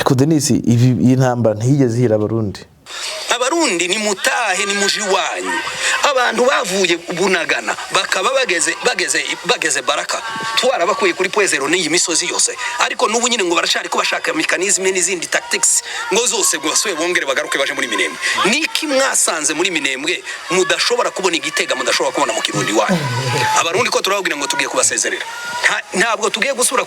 ariko Denis iyi ntambara ntiyigeze ihira abarundi. Abarundi ni mutahe ni muji wanyu. Abantu bavuye Bunagana bakaba bageze Baraka twara bakuye kuri Pwezero n'iyi misozi yose, ariko n'ubu nyine ngo barashari ko bashaka mechanism n'izindi tactics ngo zose gwasuye bongere bagaruke baje muri Minembwe. Niki mwasanze muri Minembwe mudashobora kubona Igitega, mudashobora kubona mu Kirundi wanyu? Abarundi ko turababwira ngo tugiye kubasezerera, ntabwo tugiye gusura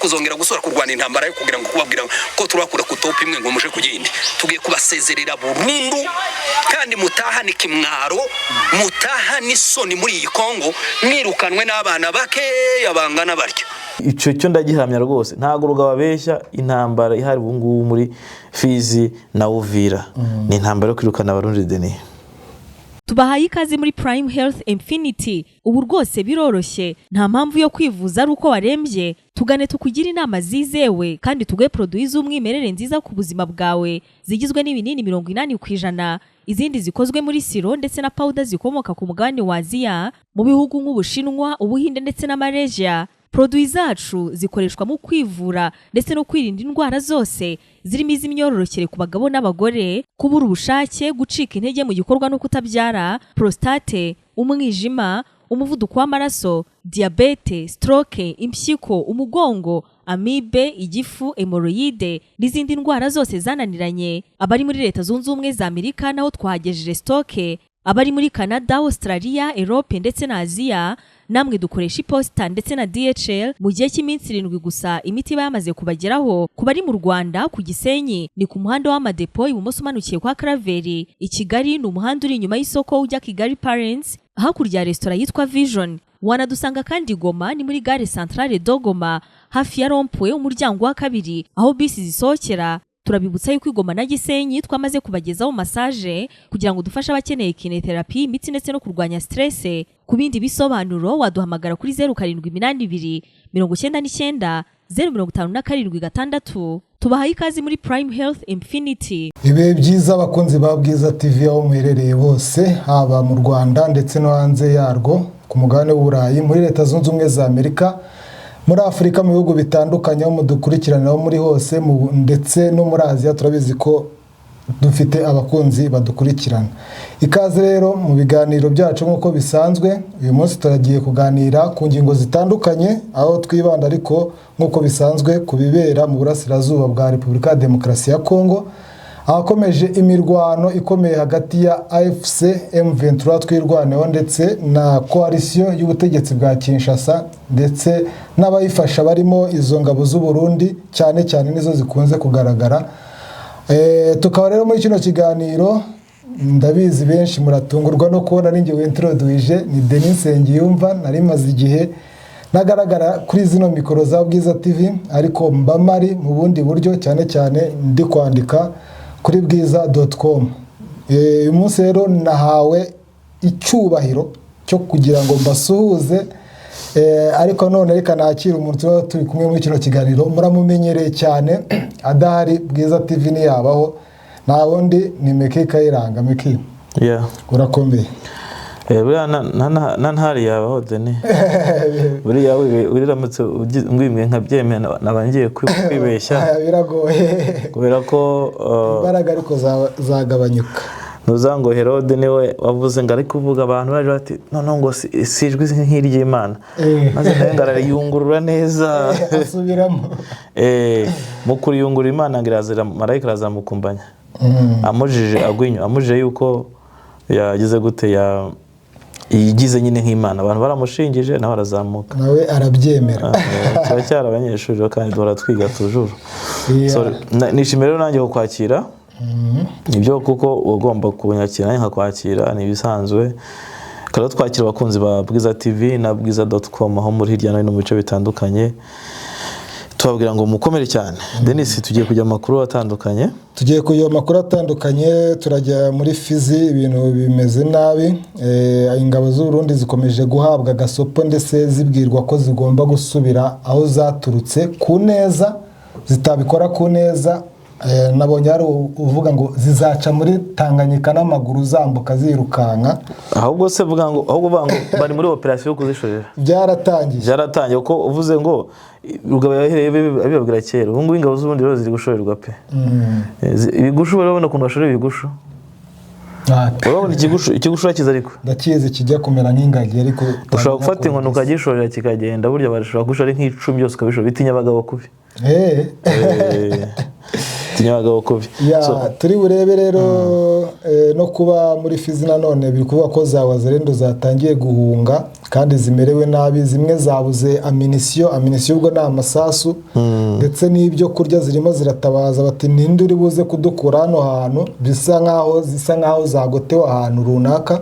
kurwana intambara yo kugira ngo kubabwira ko turakura ku top imwe ngo muje kugindi. Tugiye kubasezerera burundu, kandi mutahani kimwaro, mutahani soni muri iyi Kongo, mwirukanwe n'abana bake yabangana baryo. Ico cyo ndagihamya rwose, ntago rugababeshya intambara ihari ubungubu muri Fizi na Uvira. Ni intambara yo kwirukana abarundi Denis. Tubahaye ikaze muri Prime Health Infinity. Ubu rwose biroroshye, nta mpamvu yo kwivuza ari uko warembye. Tugane tukugira inama zizewe kandi tuguhe produits z'umwimerere nziza ku buzima bwawe, zigizwe n'ibinini 80%, izindi zikozwe muri siro ndetse na powder zikomoka ku mugabane wa Aziya, mu bihugu nk'Ubushinwa, Ubuhinde ndetse na Malaysia. Produits zacu zikoreshwa mu kwivura ndetse no kwirinda indwara zose, zirimo iz'imyororokere ku bagabo n'abagore, kubura ubushake, gucika intege mu gikorwa no kutabyara, prostate, umwijima, umuvuduko w'amaraso, diabete, stroke, impyiko, umugongo, amibe, igifu, hemorrhoide n'izindi ndwara zose zananiranye. Abari muri Leta Zunze Ubumwe za Amerika naho twahagejeje stoke, abari muri Canada, Australia, Europe ndetse na Aziya namwe dukoresha iposita ndetse na DHL mu gihe cy'iminsi 7 gusa. Imiti bayamaze kubageraho. Kubari mu Rwanda ku Gisenyi ni ku muhanda w'amadepo ibumoso umanukiye kwa Karaveri. I Kigali ni umuhanda uri inyuma y'isoko ujya Kigali Parents, hakurya ya restaurant yitwa Vision. Wanadusanga kandi Goma ni muri gare centrale Dogoma hafi ya Rompwe umuryango wa kabiri aho bisi zisohokera. Turabibutsa yuko Goma na Gisenyi twamaze kubagezaho massage kugira ngo dufashe abakeneye kinetherapy, imiti ndetse no kurwanya stress. Ku bindi bisobanuro waduhamagara kuri 0782 99 057 Tubahaye ikaze muri Prime Health Infinity. Ibe byiza abakunzi ba Bwiza TV aho muherereye bose, haba mu Rwanda ndetse no hanze yarwo, ku mugabane w'Uburayi, muri Leta Zunze Ubumwe za Amerika, muri Afrika, mu bihugu bitandukanye aho mudukurikirana muri hose, ndetse no muri Aziya. Turabizi ko dufite abakunzi badukurikirana. Ikaze rero mu biganiro byacu nk'uko bisanzwe. Uyu munsi turagiye kuganira ku ngingo zitandukanye, aho twibanda ariko nk'uko bisanzwe kubibera mu burasirazuba bwa Repubulika ya Demokarasi ya Kongo, ahakomeje imirwano ikomeye hagati ya AFC M23 twirwaneho ndetse na coalition y'ubutegetsi bwa Kinshasa ndetse n'abayifasha barimo izo ngabo z'u Burundi, cyane cyane nizo zikunze kugaragara. Tukaba rero muri kino kiganiro, ndabizi benshi muratungurwa no kubona ninjye wintroduije, ni Denis Nsengiyumva. Nari maze igihe nagaragara kuri zino mikoro za Bwiza TV, ariko mba mari mu bundi buryo, cyane cyane ndi kwandika kuri bwiza.com. Uyu munsi rero nahawe icyubahiro cyo kugira ngo mbasuhuze, ariko none reka nakira umuntu turi kumwe muri kino kiganiro muramumenyereye cyane, adahari Bwiza TV ni yabaho, nta wundi ni Meki Kayiranga. Meki, urakomeye? Buriya ntari yabaho Denis. Buriya wiramutse ngwimwe nkabyemera nabangiye kwibeshya. Biragoye kubera ko imbaraga ariko zagabanyuka. Nuzango Herode niwe wavuze ngo ari kuvuga abantu bari bati none ngo sijwi nk'iry'Imana, maze nayo ngarayungurura neza asubiramo. Mu kuriyungura Imana ngirazira marayika razamukumbanya, amujije agwinyo, amujije yuko yagize gute yigize nyine nk'Imana. Abantu baramushingije nawe arazamuka, nawe arabyemera. Turacyari abanyeshuri kandi twiga tujuru. Nishimira rero nanjye kukwakira. Nibyo kuko ugomba kunyakira nkakwakira, ni bisanzwe. Kandi twakira abakunzi ba Bwiza TV na bwiza.com aho muri hirya no hino mu bice bitandukanye. Tubabwira ngo mukomere cyane. Denis, tugiye kujya amakuru atandukanye. Turajya muri Fizi, ibintu bimeze nabi. Ingabo z'u Burundi zikomeje guhabwa gasopo ndetse zibwirwa ko zigomba gusubira aho zaturutse ku neza, zitabikora ku neza nabonye ari uvuga ngo zizaca muri Tanganyika n'amaguru zambuka zirukanka. Ahubwo se vuga ngo bari muri operation yo kuzishorera. Byaratangiye uko uvuze ngo Rugaba yahereye abibabwira kera. Ubu ngubu ingabo z'ubundi rero ziri gushorerwa pe. Ibigushu barabona kuntu bashorera ibigushu. Urabona ikigushu kiza ariko ndakizi kijya kumera nk'ingagi ariko ushobora gufata inkono ukagishorera kikagenda burya barashobora gushora nk'icumi byose ukabishora bitinya abagabo kubi. Tinyabagabo kubi. Turi burebe rero no kuba muri Fizi nanone biri kuvuga ko za Wazalendo zatangiye guhunga kandi zimerewe nabi, zimwe zabuze aminisiyo ubwo na amasasu ndetse n'ibyo kurya zirimo ziratabaza bati ninde uri buze kudukura hano hantu zisa nkaho zagotewe ahantu runaka.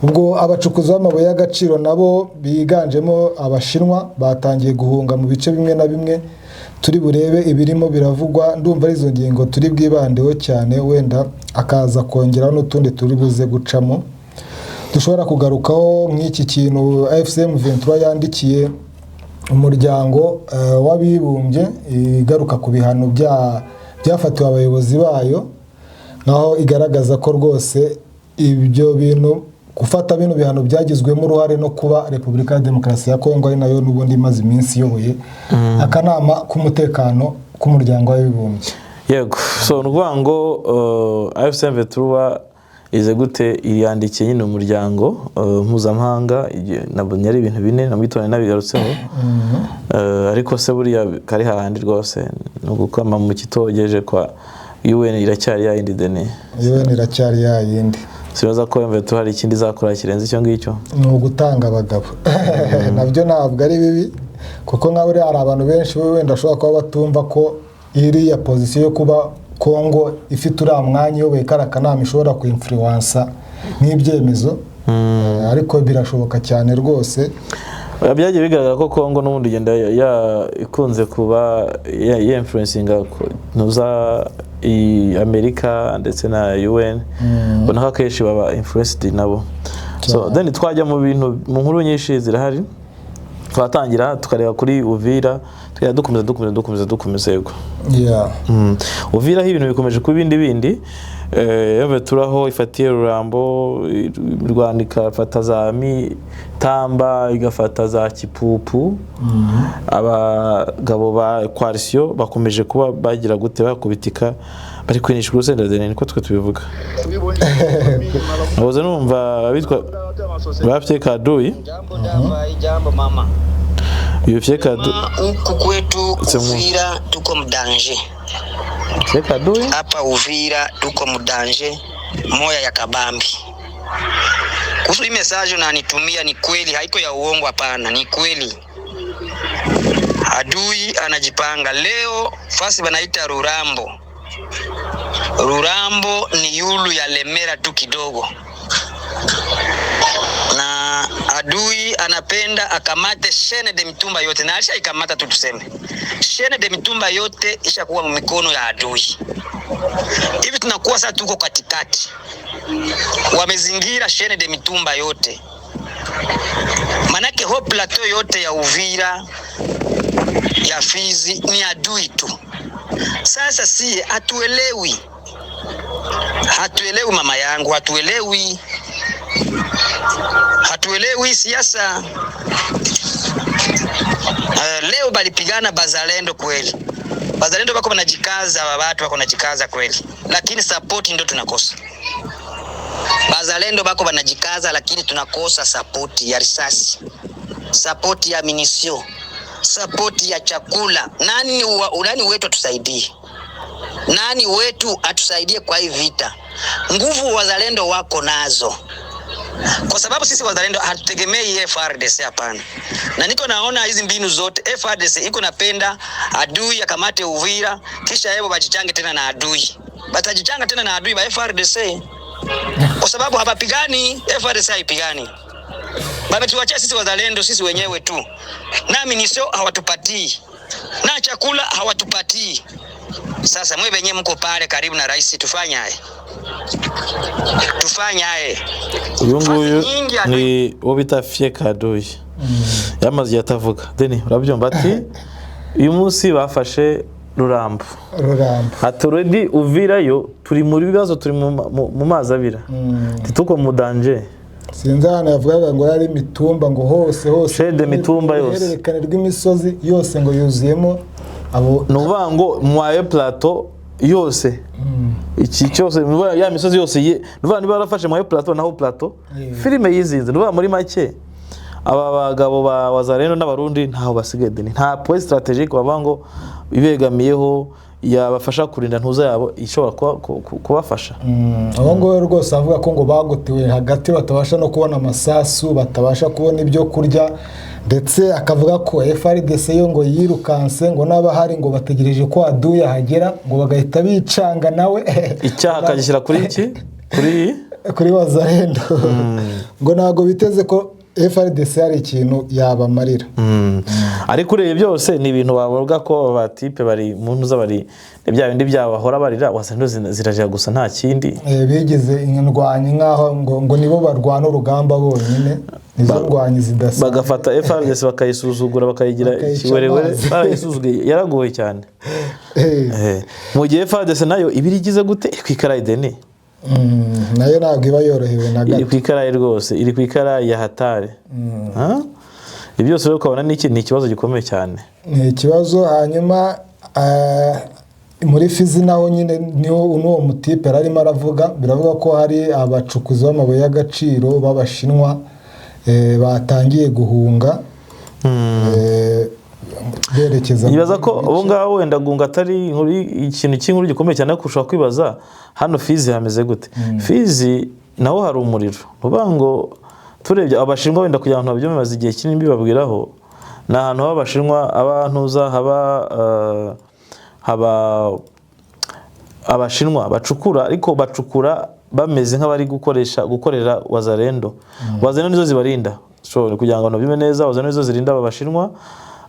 Ubwo abacukuzi b'amabuye y'agaciro nabo biganjemo Abashinwa batangiye guhunga mu bice bimwe na bimwe. Turi burebe ibirimo biravugwa, ndumva ari izo ngingo turi bwibandeho cyane, wenda akaza kongeraho n'utundi turi buze gucamo. Dushobora kugarukaho nk'iki kintu AFCM 23 yandikiye umuryango w'abibumbye igaruka ku bihano byafatiwe abayobozi bayo, naho igaragaza ko rwose ibyo bintu gufata bino bihano byagizwemo uruhare no kuba Repubulika ya Demokarasi ya Kongo ari nayo n'ubundi imaze iminsi iyoboye akanama k'umutekano k'umuryango w'abibumbye. Yego, so nuvuga ngo AFCM 23 ize gute iriyandikiye nyine umuryango mpuzamahanga, nabonye ari ibintu bine namwitone nabigarutseho. Ariko se buriya kari hahandi rwose no gukama mu kitogeje kwa UN iracyari yayindi deni. UN iracyari yayindi. Sibaza ko M23 hari ikindi zakora kirenze icyo ngicyo. Ni ugutanga abagabo. Nabyo ntabwo ari bibi kuko nka buri hari abantu benshi wenda ashobora kuba batumva ko iri ya position yo kuba Kongo ifite uriya mwanya yoboye karakanama ishobora kuinfluencer n'ibyemezo, ariko birashoboka cyane rwose. Byagiye bigaragara ko Kongo n'ubundi genda ikunze kuba influencinga nuza Amerika ndetse na UN, bona kenshi baba influenced nabo. So then twajya mu bintu mu nkuru nyinshi zirahari, twatangira tukareba kuri Uvira tukajya dukomeza yego. Uvira hi ibintu bikomeje ku bindi turaho ifatiye Rurambo, Rwandika fata za Tamba, igafata za Kipupu. Abagabo ba Coalition bakomeje kuba bagira gute bakubitika bari kwinisha urusenda deni niko twe tubivuga. Naboze numva bitwa bafite Kaduyi. Jambo mama. Yufye Kaduyi Huku kwetu Uvira tuko mdanje. Kaduyi hapa Uvira tuko mdanje moya ya kabambi. Kuhusu hii message unanitumia ni kweli, haiko ya uongo, hapana, ni kweli. Adui anajipanga leo fasi banaita Rurambo. Rurambo ni yulu ya Lemera tu kidogo. Na adui anapenda akamate Shene de Mitumba yote, na alisha ikamata tu tuseme. Shene de Mitumba yote ishakuwa mikono ya adui. Hivi tunakuwa sasa tuko katikati. Wamezingira Shene de Mitumba yote. Manake ho plateau yote ya Uvira ya Fizi ni adui tu. Sasa si hatuelewi mama yangu, hatuelewi siasa. Leo balipigana Bazalendo kweli. Bazalendo bako wanajikaza, watu wako wanajikaza kweli. Lakini support ndio tunakosa. Bazalendo bako wanajikaza lakini tunakosa support ya risasi, support ya munition, support ya chakula. Nani wetu atusaidie? Nani wetu atusaidie kwa hii vita? Nguvu wazalendo wako nazo. Kwa sababu sisi wazalendo hatutegemei FARDC, hapana. Na niko naona hizi mbinu zote FARDC iko napenda adui akamate Uvira kisha yebo bajichange tena na adui. Batajichanga tena na adui ba FARDC. Kwa sababu hapapigani, FARDC haipigani. Bametuachia sisi wazalendo sisi wenyewe tu. Na minisio hawatupatii. Na chakula hawatupatii. Sasa mwe benye mko pale karibu na rais tufanya haye. Uyunguyu ni wobita Fye Kaduyi. Yamaze yatavuga. Deni urabyumva ati uyu munsi bafashe Rurambo ati already uvirayo turi muri bibazo turi mu mazi abira tituko mu danger sinzi hano yavugaga ngo yari mitumba ngo hose shede mitumba yose hererekane rw'imisozi yose ngo yuzuyemo abo nuvango mwaye plateau yose iki cyose ya misozi yose nuvango niba barafashe mwaye plateau naho plateau filime yizinze nuvango muri make aba bagabo ba Wazalendo n'abarundi ntaho basigaye nta point strategique bavango ibegamiyeho yabafasha kurinda ntuza yabo ishobora kubafasha abo ngo rwose avuga ko ngo bagotewe hagati batabasha no kubona amasasu batabasha kubona ibyo kurya ndetse akavuga ko FRDC yo ngo yirukanse ngo n'abahari ngo bategereje ko aduye hagera ngo bagahita bicanga nawe icyaha akagishyira kuri iki kuri Wazalendo ngo nago biteze ko FRDC ari ikintu yabamarira ariko ureye byose ni ibintu bavuga ko abatipe bari mu ntuza bari bya bindi byabahora barira Wazalendo ziraje gusa nta kindi bigize indwanyi nkaho ngo nibo barwana urugamba bonyine nizo ndwanyi zidasa bagafata FRDC bakayisuzugura bakayigira ikiwerewere barayisuzuguye yaragoye cyane mu gihe FRDC nayo ibirigize gute kwikaraideni nayo ntabwo iba yorohewe na gato iri kwikaraye rwose iri kwikaraye ya hatare ibyo byose rero ukabona ni ikibazo gikomeye cyane ni ikibazo hanyuma muri Fizi naho nyine n'uwo mutipe arimo aravuga biravuga ko hari abacukuzi b'amabuye y'agaciro b'abashinwa batangiye guhunga berekeza nibaza ko abo ngabo wenda gunga atari ikintu cy'inkuru gikomeye cyane kurusha kwibaza hano Fizi hameze gute Fizi naho hari umuriro ubango turebye abashinwa wenda kugira ngo nabyo bimaze igihe kinini bibabwiraho na ahantu h'abashinwa abantuza haba abashinwa bacukura ariko bacukura bameze nk'abari gukorera Wazalendo nizo zibarinda kugira ngo nabyo neza Wazalendo nizo zirinda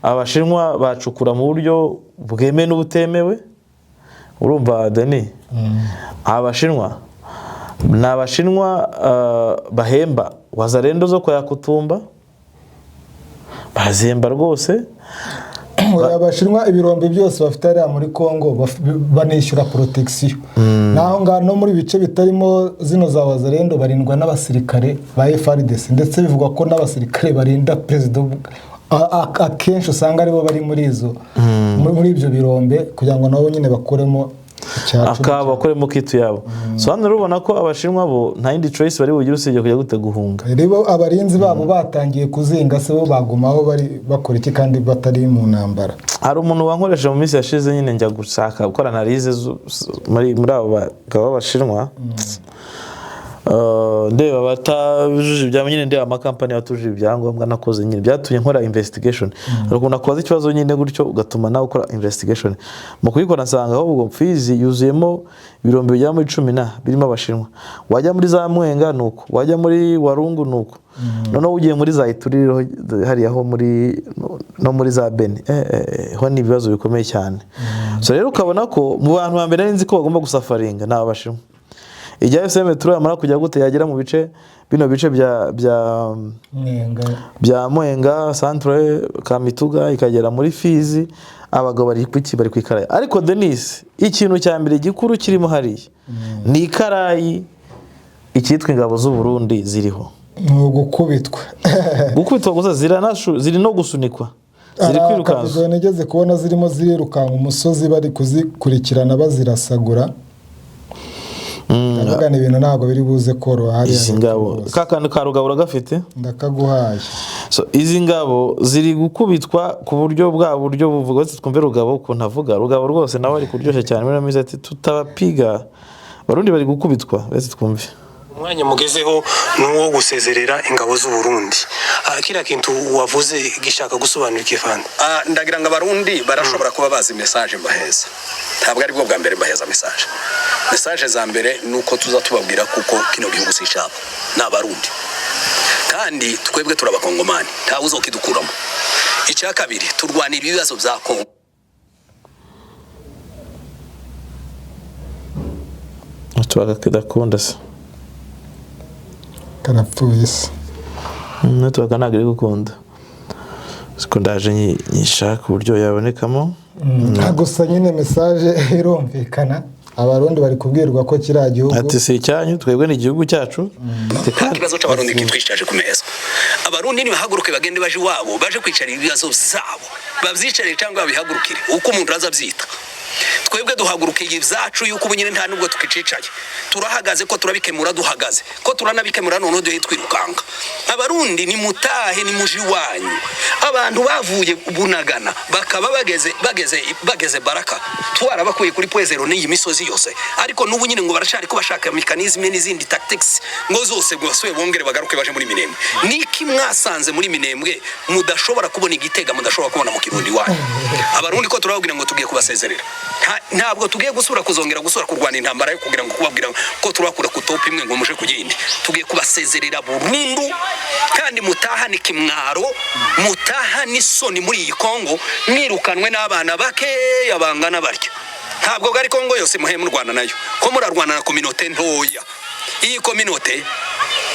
abashinwa bacukura mu buryo bwemewe n'ubutemewe urumva Deni abashinwa bahemba Wazalendo zo kwa Yakutumba bazemba rwose abashinwa ibirombe byose bafite ari muri Kongo banishyura protection naho ngano muri bice bitarimo zino za Wazalendo barindwa n'abasirikare ba FRDC ndetse bivugwa ko n'abasirikare barinda president akenshi usanga aribo bari muri izo muri ibyo birombe kugira ngo nabo nyine bakoremo bakoremo kitu yabo so hano rubona ko abashinwa bo nta yindi choice bari bugira usibye kujya gute guhunga rero abarinzi babo batangiye kuzinga se bo bagumaho bari bakora iki kandi batari mu ntambara hari umuntu wankoresha mu minsi yashize nyine njya gushaka gukora analize muri abo bagabo b'abashinwa ndeba batajuje ibyangombwa nyine ndeba amakampani batujuje ibyangombwa nakoze nyine byatumye nkora investigation ariko nakoze ikibazo nyine gutyo ugatuma nawe ukora investigation mu kuyikora nsanga ahubwo Fizi yuzuyemo ibirombe bijya muri 10 birimo abashinwa wajya muri za Mwenga nuko wajya muri Warungu nuko noneho ugiye muri za Ituriro hari aho muri za Beni ho ni ibibazo bikomeye cyane so rero ukabona ko mu bantu bambere nzi ko bagomba gusafaringa n'abashinwa ijya FM turamara kujya gute yagera mu bice bino bice bya Mwenga centre Kamituga ikagera muri Fizi abagabo bari kwikaraye ariko Denis ikintu cya mbere gikuru kirimo hari ni ikarayi ikitwa ingabo z'u Burundi ziriho gukubitwa gusa ziri no gusunikwa ziri kwirukanka nigeze kubona zirimo zirirukanka umusozi bari kuzikurikirana bazirasagura ndagana ibintu ntabwo biri buze koroha hari izi ngabo kakandi ka rugabura gafite ndakaguhaye so izi ngabo ziri gukubitwa ku buryo buvuga ati twumve rugabo ukuntu avuga rugabo rwose nawe ari kuryoshya cyane muri mizi ati tutabapiga barundi bari gukubitwa bese twumve umwanya mugezeho nuwo gusezerera ingabo z'u Burundi kira kintu wavuze gishaka gusobanura ikivanda ndagira ngo abarundi barashobora kuba bazi message mbaheza ntabwo ari bwo bwa mbere mbaheza message za mbere nuko tuza tubabwira kuko kino gihugu sicabo n'abarundi kandi twebwe turabakongomani nta uzokidukuramo icya kabiri turwanira ibibazo bya Kongo twagakunda se karapfuye se network nagire gukunda siko ndaje nyishaka uburyo yabonekamo gusa nyine message irumvikana abarundi bari kubwirwa ko kiriya gihugu ati si icyanyu twebwe ni igihugu cyacu ikibazo cy'abarundi kitwicaje ku meza abarundi nibahaguruke bagende baje iwabo baje kwicara ibibazo byabo babyicare cyangwa babihagurukire uko umuntu azabyita twebwe duhagurukiye ibyacu yuko ubunyine nta nubwo tukicicaye turahagaze ko turabikemura duhagaze ko turanabikemura none duhe twirukanga abarundi ni mutahe ni muji wanyu abantu bavuye bunagana bakaba bageze baraka twarabakuye kuri Pwezero n'iyi misozi yose ariko n'ubu nyine ngo barashari ko bashaka mechanisme n'izindi tactics ngo zose gwasuye bongere bagaruke baje muri Minembwe niki mwasanze muri Minembwe mudashobora kubona igitega mudashobora kubona mu Kirundi wanyu abarundi ko turababwira ngo tugiye kubasezerera ntabwo tugiye gusura kurwana intambara yo kugira ngo kubabwira ko turakura ku top imwe ngo muje kugindi tugiye kubasezerera burundu kandi mutahane kimwaro mutahane soni muri iyi Kongo mwirukanwe n'abana bake yabangana baryo ntabwo gari Kongo yose muhe mu Rwanda nayo ko murarwana na communauté ntoya iyi communauté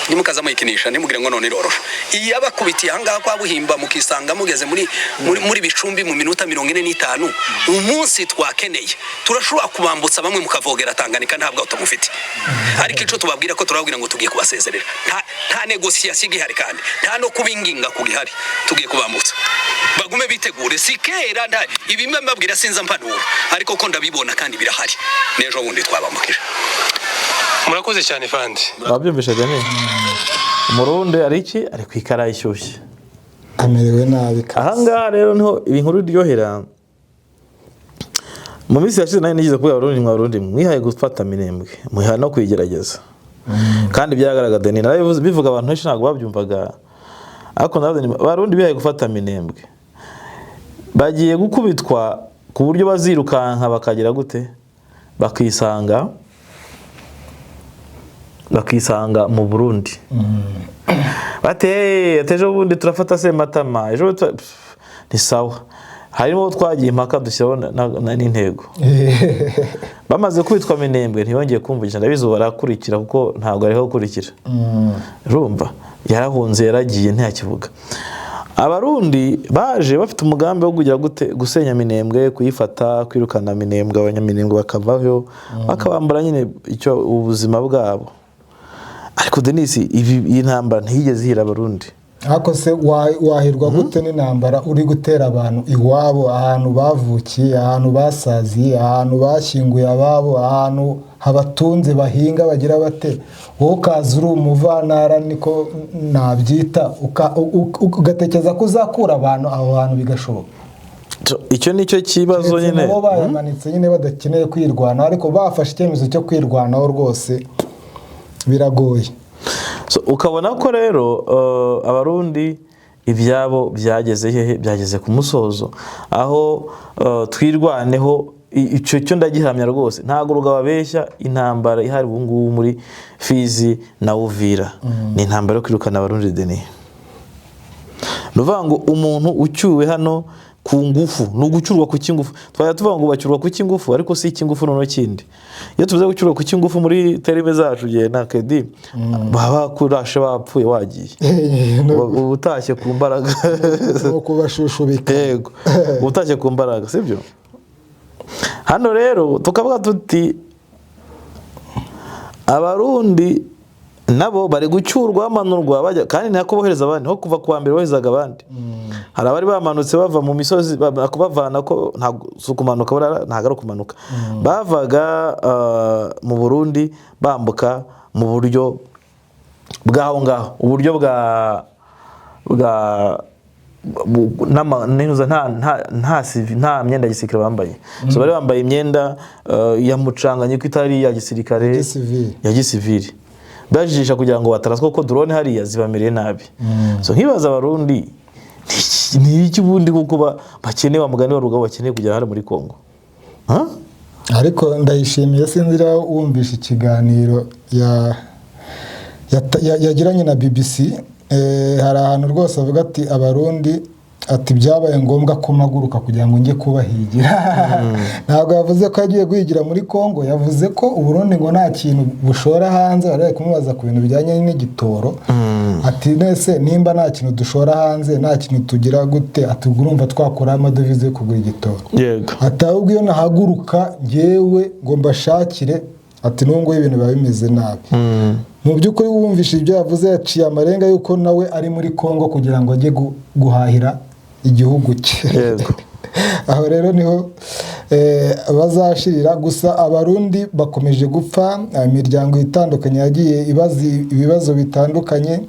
nimukaza muyikinisha nimugire ngo none irorosha iyi abakubitiye ahangaha kwa Buhimba mukisanga mugeze muri bicumbi mu minota 45 umunsi twakeneye turashobora kubambutsa bamwe mukavogera Tanganyika ntabwo utamufite ariko ico tubabwira ko turabwira ngo tugiye kubasezerera nta negotiation igihari kandi nta no kubinginga kugihari tugiye kubambutsa bagume bitegure sikera ibimwe mbabwira sinza mpanura ariko ko ndabibona kandi birahari nejo bundi twabambukije murakoze cyane fandi babyumvishaga ne umurundi ari iki ari kwikara ishyushye amerewe nabi ahangaha rero niho inkuru iryohera mu minsi yashize nayo nigize kuvuga abarundi mwihaye gufata Minembwe mwihaye no kuyigerageza kandi byagaragara ni nayo bivuga abantu benshi ntabwo babyumvaga ariko abarundi bihaye gufata Minembwe bagiye gukubitwa ku buryo bazirukanka bakagira gute bakisanga mu Burundi bateje ubundi turafata Sematama ejo ni sawa harimo twagiye impaka dushyiraho n'intego bamaze kwitwa Minembwe ntiyongeye kumvugisha ndabizo barakurikira kuko ntabwo ariho gukurikira urumva yarahunze yaragiye ntakivuga abarundi baje bafite umugambi wo kugira gusenya Minembwe kuyifata kwirukana Minembwe abanyaminembwe bakavaho bakabambura nyine icyo ubuzima bwabo ariko Denis iyi ntambara ntiyigeze ihira abarundi ariko se wahirwa gute n'intambara uri gutera abantu iwabo ahantu bavukiye ahantu basaziye ahantu bashyinguye ababo ahantu habatunze bahinga bagira bate wowe ukaza uri umuvanara niko nabyita ugatekereza ko uzakura abantu aho hantu bigashoboka icyo nicyo kibazo nyine bo bayamanitse nyine badakeneye kwirwana ariko bafashe icyemezo cyo kwirwanaho rwose biragoye ukabona ko rero abarundi ibyabo byageze hehe byageze ku musozo aho twirwaneho icyo cyo ndagihamya rwose ntago rugababeshya intambara ihari ubu ngubu muri Fizi na Uvira ni intambara yo kwirukana abarundi Denis nuvuga ngo umuntu ucyuwe hano ku ngufu no gucurwa ku kingufu twaya tuvuga ngo bacyurwa ku kingufu ariko si kingufu nono kindi iyo tuvuze gucurwa ku kingufu muri terime zacu je na kedi baba kurashe bapfuye wagiye ubutashye ku mbaraga no kubashushubika yego ubutashye ku mbaraga sibyo hano rero tukavuga tuti abarundi nabo bari gucyurwa amanurwa bajya kandi nako bohereza abandi ho kuva kuwa mbere bohezaga abandi hari abari bamanutse bava mu misozi bavana ko ntabwo sukumanuka ntago ari kumanuka bavaga mu Burundi bambuka mu buryo bwaho ngaho uburyo bwa nta myenda gisirikare bambaye so bari bambaye imyenda ya mucanganye ko itari ya gisirikare ya gisivili bajijisha kugira ngo bataraswa ko drone hariya zibamereye nabi so nkibaza abarundi ni iki bundi kuko bakeneye wa mugani wa rugabo bakeneye kujya hari muri Kongo ariko ndayishimiye sinzira wumvisha ikiganiro yagiranye na BBC hari ahantu rwose avuga ati abarundi ati byabaye ngombwa ko maguruka kugira ngo njye kubahigira. Ntabwo yavuze ko yagiye guhigira muri Kongo, yavuze ko Uburundi ngo nta kintu bushora hanze, bari kumubaza ku bintu bijyanye n'igitoro. Ati nese nimba nta kintu dushora hanze, nta kintu tugira gute, ati urumva twakora amadovize yo kugura igitoro. Yego. Ati ahubwo iyo nahaguruka ngewe ngo mbashakire, ati nubwo ibintu biba bimeze nabi. Mu by'ukuri wumvise ibyo yavuze, yaciye amarenga yuko nawe ari muri Kongo kugira ngo ajye guhahira igihugu cye. Yego. Aho rero niho bazashirira. Gusa abarundi bakomeje gupfa, imiryango itandukanye yagiye ibibazo bitandukanye,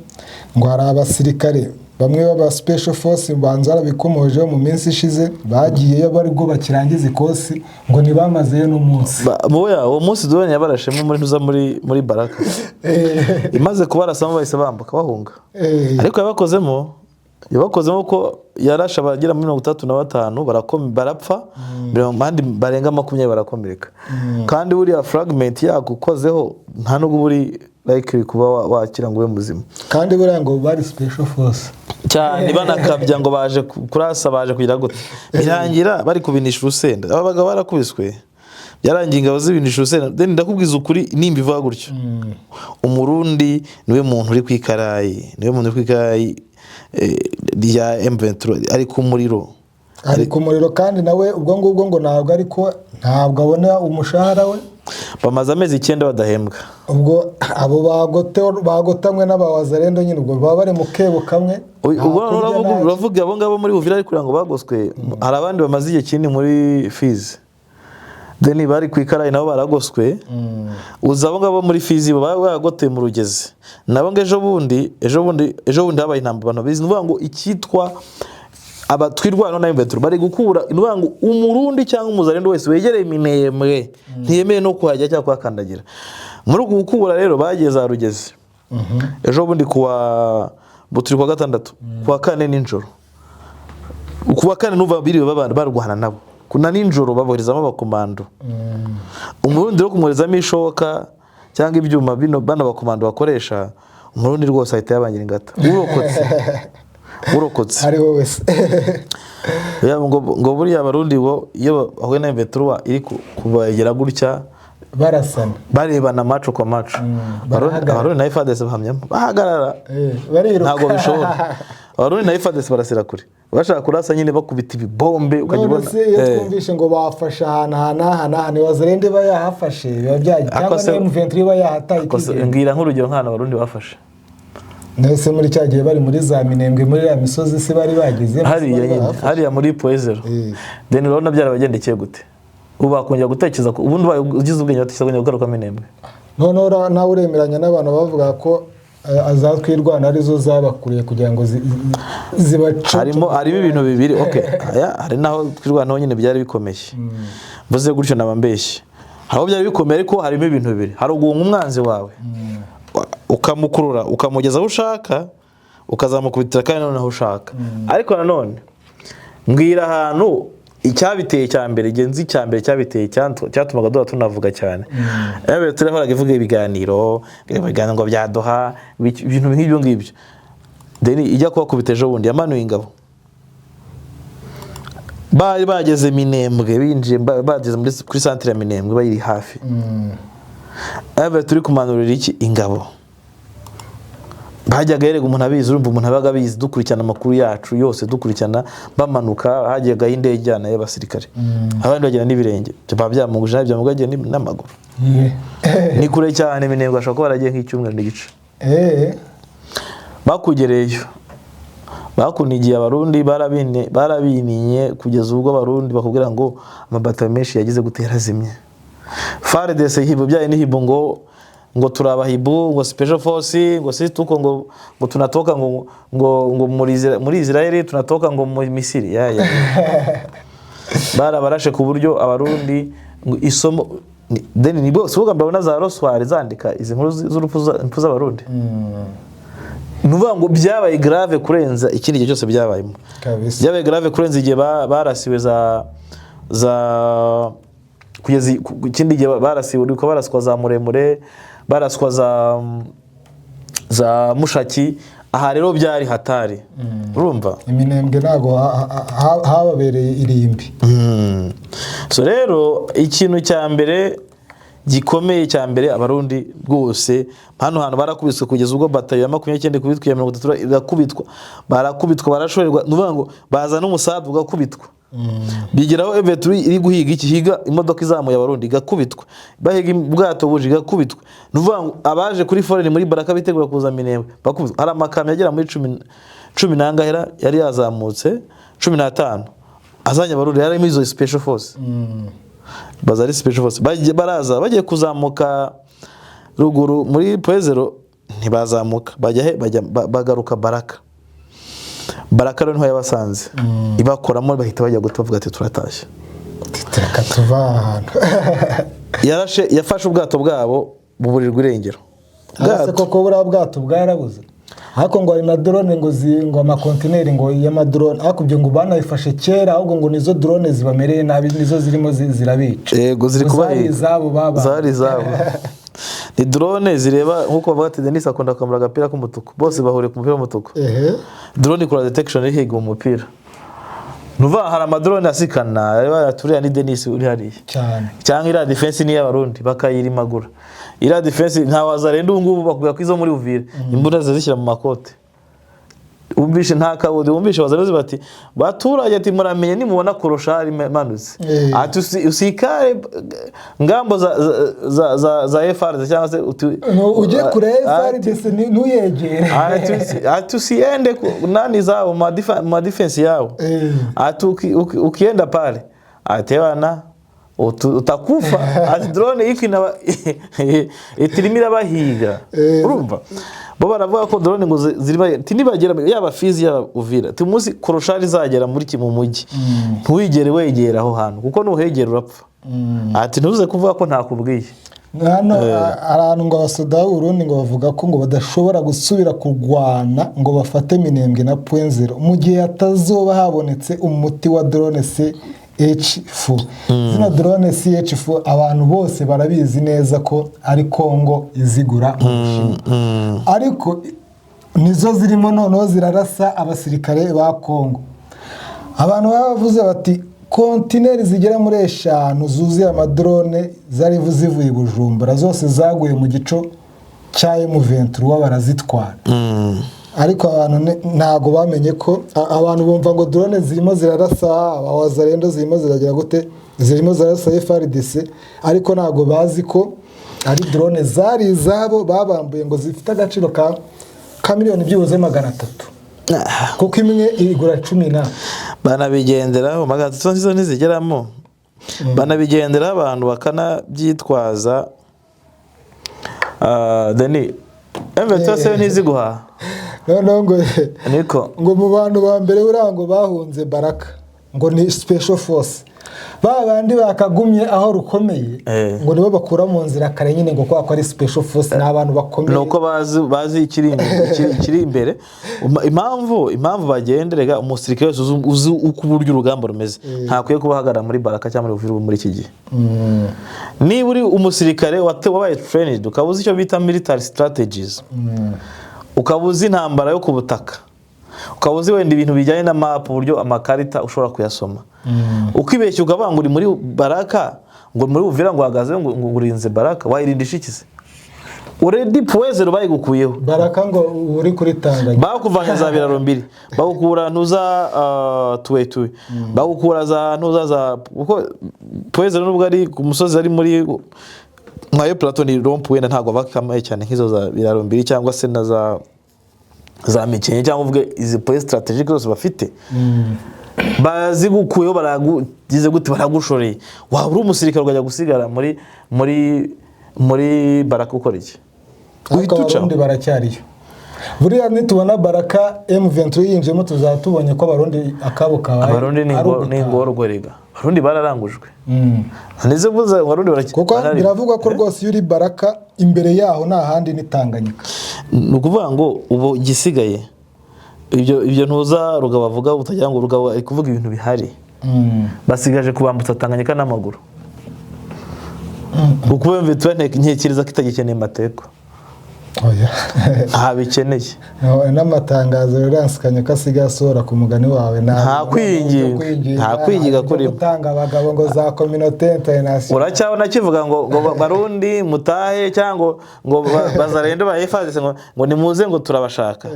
ngo hari abasirikare bamwe baba special force banzara bikomoje mu minsi ishize bagiyeyo bari bwo bakirangiza ikosi ngo nibamazeyo n'umunsi. Boya uwo munsi dubonye yabarashemo muri Baraka. Imaze kubarasamo bahise bambuka bahunga. Ariko yabakozemo ko yarasha bagira muri 35 barapfa, bandi barenga 20 barakomereka. Kandi buriya fragment yagukozeho nta nubwo buri like kuba wakira ngo ube muzima. Kandi buriya ngo bari special force cyane banakabya ngo baje kurasa, baje kugira gute, birangira bari kubinisha urusenda. Ababaga barakubiswe byarangiye ingabo zibinisha urusenda. Then ndakubwiza ukuri nimba ivuga gutyo, Umurundi niwe muntu uri kwikarayi rya M23 ari ku muriro kandi nawe ubwo ngubwo ngo ntabwo abona umushahara we. Bamaze amezi 9 badahembwa. Ubwo abo bagotamwe n'abawazarendo nyine ubwo baba bari mu kebo kamwe. Ubwo uravuga abo ngabo muri Uvira ariko ngo bagoswe. Hari abandi bamaze igihe kinini muri Fizi. Then bari kwikarayi nabo baragoswe. Uza abo ngabo muri Fizi bagoteye mu Rugezi. Nabo ngo ejo bundi habaye intambwe abantu bizi nuvuga ngo ikitwa abatwirwana na M23 bari gukura nuvuga ngo Umurundi cyangwa umuzarendo wese wegereye Minembwe ntiyemeye no kuhajya cyangwa kwakandagira. Muri uku gukura rero bageze za Rugezi. Ejo bundi turi kwa gatandatu, kwa kane ninjoro. Kuwa kane nuva biri barwana nabo. Kuna ninjoro baboherezamo abakomando. Umurundi rero kumurezamo ishoka cyangwa ibyuma bino bana bakomando bakoresha, Umurundi rwose ahita yabangira ingata. Urokotse ari wowe se. ngo buriya abarundi bo iyo ahuye na M23 iri kubagera gutya barasana barebana maco kwa maco. Abarundi na FARDC bahamyamo bahagarara. Ntago bishobora. Abarundi na FARDC barasira kure, bashaka kurasa nyine bakubita ibibombe ukagibona. Iyo twumvishe ngo bafasha hana ni wazarende bayahafashe biba byaje cyangwa M23 bayahataye. Ngira nk'urugero nk'ana abarundi bafashe nese muri cyagiye bari muri za Minembwe muri ya misozi se bari bagize hariya muri Poezero. Then urabona byarabagendekeye gute? Ubakongera gutekereza ko ubundi ugize ubwenge batekereza kugaruka Minembwe. None nawe uremeranya n'abantu bavuga ko azatwirwana arizo zabakuriye kugira ngo zibace. Harimo ibintu bibiri. Okay, hari naho twirwana nyine byari bikomeye. Mvuze gutyo nabambeshye. Aho byari bikomeye ariko harimo ibintu bibiri. Hari uguhunga umwanzi wawe. Ukamukurura ukamugeza aho ushaka ukazamukubitira kandi none aho ushaka. Ariko nanone mbwira ahantu icyabiteye cyambere genzi cyambere cyabiteye cyatumaga doha tunavuga cyane. Yabe turahoraga ivuga ibiganiro ngo byadoha ibintu nk'ibyo ngibyo. Then ijya kubakubita ejo bundi yamanuye ingabo. Bari bageze Minembwe binjiye bageze kuri centre ya Minembwe bayiri hafi. Yabe turi kumanurira iki ingabo. Hajyaga yerega umuntu abizi, urumva umuntu abaga abizi dukurikirana amakuru yacu yose dukurikirana bamanuka. Hajyaga indege ijyana y'abasirikare, abandi bagenda n'ibirenge babyamuguje n'ibyamugagiye n'amaguru. Ni kure cyane Minembwe ashaka ko baragiye nk'icyumweru n'igice. Bakugereyo bakunigiye abarundi barabininye kugeza ubwo abarundi bakubwira ngo amabata menshi yagize gutera zimye. FARDC hibo byaye nihibo ngo turabahibu ngo special force ngo sisi tuko ngo tunatoka ngo muri Israeli tunatoka ngo mu Misiri barashe ku buryo abarundi isomo then nibo subuga mbabona za Roswari zandika izi nkuru z'urupfu z'abarundi. Nuvuga ngo byabaye grave kurenza ikindi gihe cyose byabayemo. Byabaye grave kurenza igihe barasiwe za kugeza ikindi gihe barasiwe uriko baraswa za Muremure baraswa za Mushaki aha rero byari hatari urumva Iminembwe nago hababereye irimbi. So rero ikintu cya mbere gikomeye cya mbere abarundi rwose hano hantu barakubiswe kugeza ubwo batayo ya 29 kubitwa ya 33 igakubitwa barakubitwa barashorerwa nuvuga ngo baza n'umusadu ugakubitwa bigeraho M23 iri guhiga ikihiga imodoka izamuye abarundi igakubitwa bahiga ubwato buje igakubitwa nuvuga ngo abaje kuri foreign muri Baraka bitegura kuza Minembwe bakubitwa hari amakamyo agera muri 10 nangahera yari yazamutse 15 azanye abarundi yari muri izo special force bazari special force baraza bagiye kuzamuka ruguru muri Poezero ntibazamuka bajya bagaruka Baraka rero nto yabasanze ibakoramo bahita bajya gutuvuga ati turatashye tuva ahantu yafashe ubwato bwabo buburirwa irengero bwato koko bura bwato bwarabuze hako ngo ari na drone ngo ama container ngo ya drone akubye ngo banayifashe kera ahubwo ngo nizo drone zibamereye nabi nizo zirimo zirabica yego ziri kubahiga zabo baba zari zabo ni drone zireba nkuko bavuga ati Denis akunda kwambara agapira k'umutuku bose bahuriye ku mupira w'umutuku drone ikora detection ihiga umupira nuva hari amadrone asikana yaturiya ni Denis uri hariya cyangwa ira defense ni y'abarundi bakayirimagura ira defense nta wazarenda ngubu bakubwira ko izo muri Uvira imbunda zizishyira mu makote umbishe nta kabode umbishe bazarozi bati baturage ati muramenye nimubona koroshari manutse ati usikare ngambo za FRD cyangwa se uje kure FRD ntuyegere ati usiende nani zao ma defense yao ati ukienda pale atebana utakufa ati drone ikina itirimira bahiga urumva bo baravuga ko drone ngo ziriba tinibagera yaba Fizi ya Uvira timusi koroshari zagera muri ki mu mujyi ntuwigere wegera aho hantu kuko nuhegera urapfa ati ntuze kuvuga ko ntakubwiye hano arantu ngo abasoda urundi ngo bavuga ko ngo badashobora gusubira kurwana ngo bafate Minembwe na Poezero mu gihe atazoba habonetse umuti wa drone CH4 zino drone CH4 abantu bose barabizi neza ko ari Kongo izigura ariko nizo zirimo noneho zirarasa abasirikare ba Kongo abantu bavuze bati kontineri zigera muri 5 zuzuye amadrone zari zivuye Bujumbura zose zaguye mu gico cya M23 barazitwara ariko abantu ntago bamenye ko abantu bumva ngo drone zirimo zirarasa abawazarendo zirimo ziragira gute zirimo zirarasa FRDC ariko ntago bazi ko ari drone zari zabo babambuye ngo zifite agaciro ka miliyoni byibuze 300 kuko imwe igura 10 banabigenderaho 300 nizo nizigeramo banabigendera abantu bakana byitwaza Dani M23 ntiziguha no ngo mu bantu ba mbere urango bahunze Baraka ngo ni special force babandi bakagumye aho rukomeye ngo nibo bakura mu nzira kare nyine ngo kwa ari special force n'abantu bakomeye nuko bazi ikiri imbere impamvu bagenderega umusirikare uzi uko buryo urugamba rumeze ntakwiye kubahagara muri Baraka cyangwa muri Uvira muri iki gihe niba uri umusirikare wabaye trained ukabuza icyo bita military strategies ukabuza intambara yo ku butaka ukabuzi wenda ibintu bijyanye na map uburyo amakarita ushobora kuyasoma ukibeshye ukavanga uri muri Baraka ngo muri Uvira ngo hagaze ngo urinze Baraka wayirindisha ikize already Poezero bayigukuyeho Baraka ngo uri kuri Tanganyika bakuvanye za biraro mbiri bagukura ntuza tuwe bagukura za ntuza za uko Poezero nubwo ari ku musozi ari muri nkayo Platon romp wenda ntago bakamaye cyane nkizo za biraro mbiri cyangwa se na za mikenye cyangwa uvuge izi point strategic zose bafite bazigukuyeho baragize gute baragushoreye waba uri umusirikare ukajya gusigara muri Baraka ukora iki abarundi baracyariyo buriya nitubona Baraka M23 yinjemo tuzatubonye ko abarundi akabo kabaye abarundi ni ngororega abarundi bararangujwe neze buza abarundi kuko biravuga ko rwose yuri Baraka imbere yaho nta handi ni Tanganyika nukuvuga ngo ubo gisigaye ibyo ntuza Rugabo bavuga utagira ngo Rugabo ari kuvuga ibintu bihari basigaje kubambutsa Tanganyika n'amaguru ukuba M23 ntekereza ko itagikeneye mateko oya habikeneye n'amatangazo reransukanye ko asigaye asohora ku mugani wawe nta kwinginga kuri gutanga abagabo ngo za communauté internationale uracyabona kivuga ngo barundi mutahe cyangwa ngo bazarende ba FARDC ngo nimuze ngo turabashaka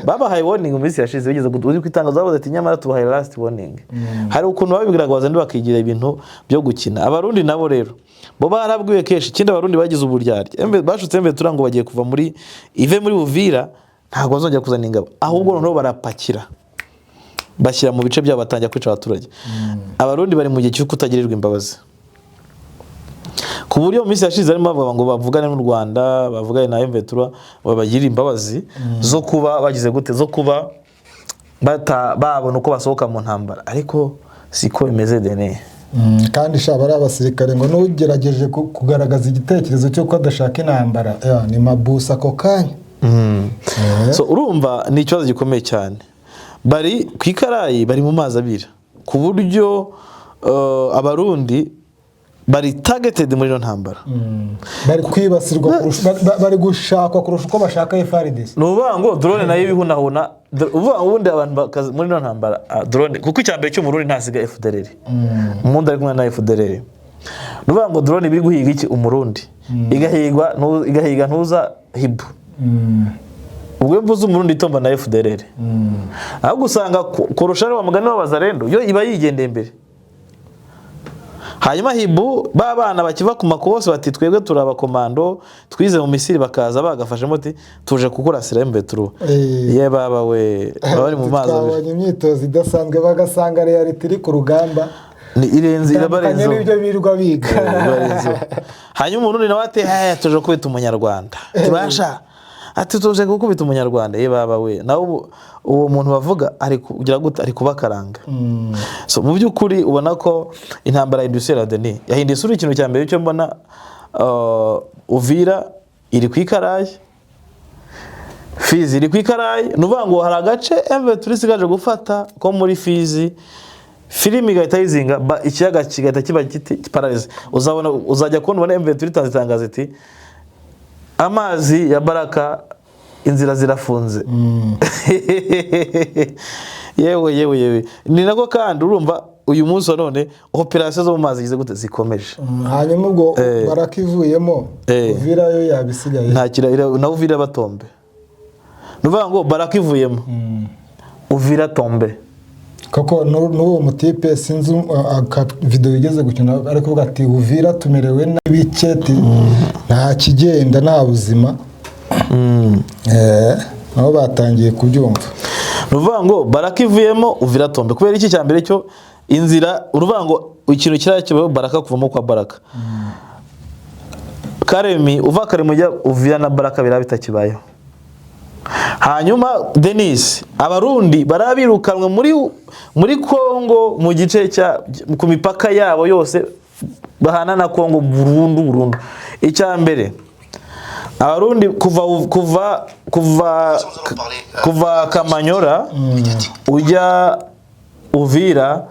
babahaye warning mu minsi yashize bigeze uri kwitangaza bavuze ati nyamara tubahaye last warning hari ukuntu babibwiraga bazandi bakigira ibintu byo gukina abarundi nabo rero bo barabwiwe keshi ikindi abarundi bagize uburyarya bashutse mbere turango bagiye kuva muri ive muri Uvira ntabwo bazongera kuzana ingabo ahubwo noneho barapakira bashyira mu bice byabo batangira kwica abaturage abarundi bari mu gihe cyo kutagirirwa imbabazi ku buryo mu minsi yashize arimo bavuga ngo bavugane n'u Rwanda bavugane na M23 babagirira imbabazi zo kuba bagize gute zo kuba babona uko basohoka mu ntambara ariko siko bimeze dene kandi shaba ari abasirikare ngo n'ugerageje kugaragaza igitekerezo cyo ko adashaka intambara ni mabusa ako kanya so urumva ni ikibazo gikomeye cyane bari ku ikarayi bari mu mazi abira ku buryo abarundi bari targeted muri no ntambara bari kwibasirwa bari gushakwa kurusha uko bashaka FARDC nubango drone nayo bihunahuna ubundi abantu muri no ntambara drone kuko icyambere cyo mu Burundi ntasiga FDLR umuntu ari kumwe na FDLR nubango drone biri guhiga iki umurundi igahiga ntuza hibu ubwo mvuze umurundi tomba na FDLR aho gusanga kurusha wa mugani w'abazarendo yo iba yigendeye imbere hanyuma hibu babana bakiva ku makosi bati twebwe turaba komando twize mu Misiri bakaza bagafashe muti tuje kukurasira M23 ye baba we bari mu mazi twabonye imyitozo idasanzwe bagasanga reality iri ku rugamba ni irenze irabarenzo n'ibyo birirwa biga hanyuma umuntu nawe ati tuje kubita umunyarwanda tubasha ati tuje gukubita umunyarwanda ye baba we nawo uwo muntu bavuga ari kugira gute ari kubakaranga so mu byukuri ubona ko intambara industrielle Denis yahinduye sura ikintu cya mbere cyo mbona Uvira iri kwikaraye Fizi iri kwikaraye nuvuga ngo hari agace M23 sigaje gufata ko muri Fizi filimi igahita yizinga ikiyaga kigahita kiba paralize uzabona uzajya kubona M23 itangaza iti amazi ya Baraka inzira zirafunze yewe ni nako kandi urumva uyu munsi none operation zo mu mazi gize gute zikomeje hanyuma ubwo Baraka ivuyemo Uvira yo yabisigaye nta kirahira na Uvira batombe nuvuga ngo Baraka ivuyemo Uvira tombe koko n'uwo mutipe sinzi video igeze gukina ari kuvuga ati Uvira tumerewe n'ibike nta kigenda nta buzima nabo batangiye kubyumva nuvuga ngo Baraka ivuyemo Uvira tombe kubera iki cyambere cyo inzira uruvuga ngo ikintu kiracyo Baraka kuvamo kwa Baraka Karemi uva Karemi ujya Uvira na Baraka birabitakibayo hanyuma Denis abarundi barabirukanwe muri Kongo mu gice cya ku mipaka yabo yose bahana na Kongo burundu icyambere abarundi kuva Kamanyora ujya Uvira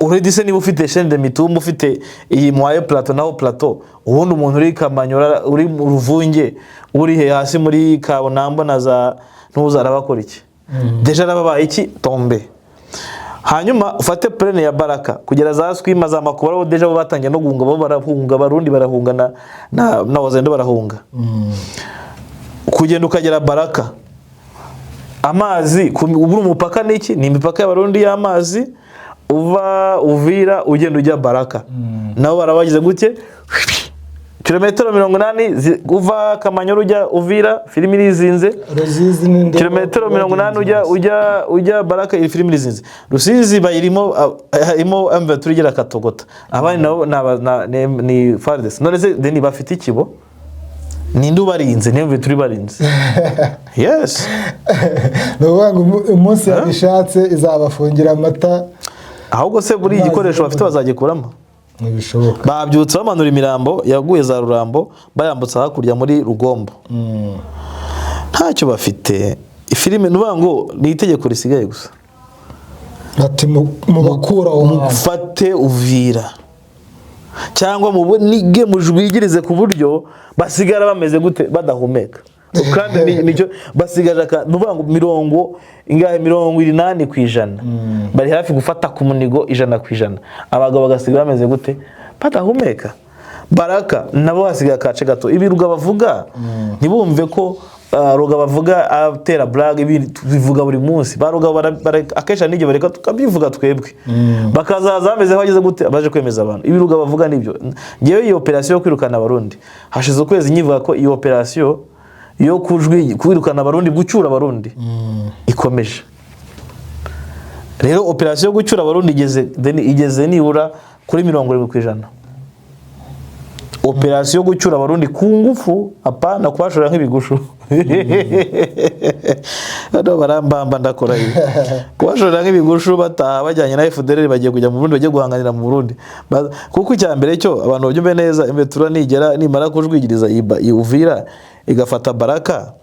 uredi se niba ufite chaîne de mitumba ufite iyi moye plateau naho plateau ubundi umuntu uri Kamanyora uri mu Ruvunge uri he hasi muri Kabonambo na za ntuzara bakora iki deja rababaye iki tombe hanyuma ufate plane ya Baraka kugera za Swima za Makubara deja bo batangiye no guhunga bo barahunga barundi barahunga na wazendo barahunga kugenda ukagera Baraka amazi ubura umupaka niki ni imipaka y'abarundi y'amazi uva Uvira ugenda ujya Baraka nabo barabagize gute kilometero 80 uva Kamanyoro ujya Uvira filimi rizinze kilometero 80 ujya Baraka iyi filimi rizinze Rusizi bayirimo M23 igera Katogota abandi nabo ni FARDC none se Denis bafite ikibo ninde ubarinze M23 barinze yes nubango umunsi yabishatse izabafungira amata ahubwo se buri igikoresho bafite bazagikuramo nibishoboka babyutse bamanura imirambo yaguye za Rurambo bayambutsa hakurya muri Rugombo ntacyo bafite ifilime nuvuga ngo ni itegeko risigaye gusa ati mu bakura mufate Uvira cyangwa mubonige mujwigirize ku buryo basigara bameze gute badahumeka kandi nicyo basigaje nuvuga ngo 80% bari hafi gufata ku munigo 100%. Abagabo bagasigara bameze gute badahumeka. Baraka nabo basigaye kace gato ibiruga bavuga ntibumve ko roga bavuga atera blague bivuga buri munsi baruga akesha nige bareka tukabivuga twebwe bakazaza bameze bageze gute baje kwemeza abantu ibiruga bavuga nibyo. Ngewe iyi operation yo kwirukana abarundi hashize ukwezi nyivuga ko iyi operation yo kwirukana abarundi gucyura abarundi ikomeje. Rero operation yo gucyura abarundi igeze nibura kuri 70%. Operation yo gucyura abarundi ku ngufu apana kubashora nk'ibigushu. Ado barambamba ndakora ibi. Kubashora nk'ibigushu bataha bajyanye na FDLR bagiye kujya mu Burundi bagiye guhanganira mu Burundi. Kuko icyambere cyo abantu babyumve neza imbetura nigera nimara kujwigiriza Uvira igafata Baraka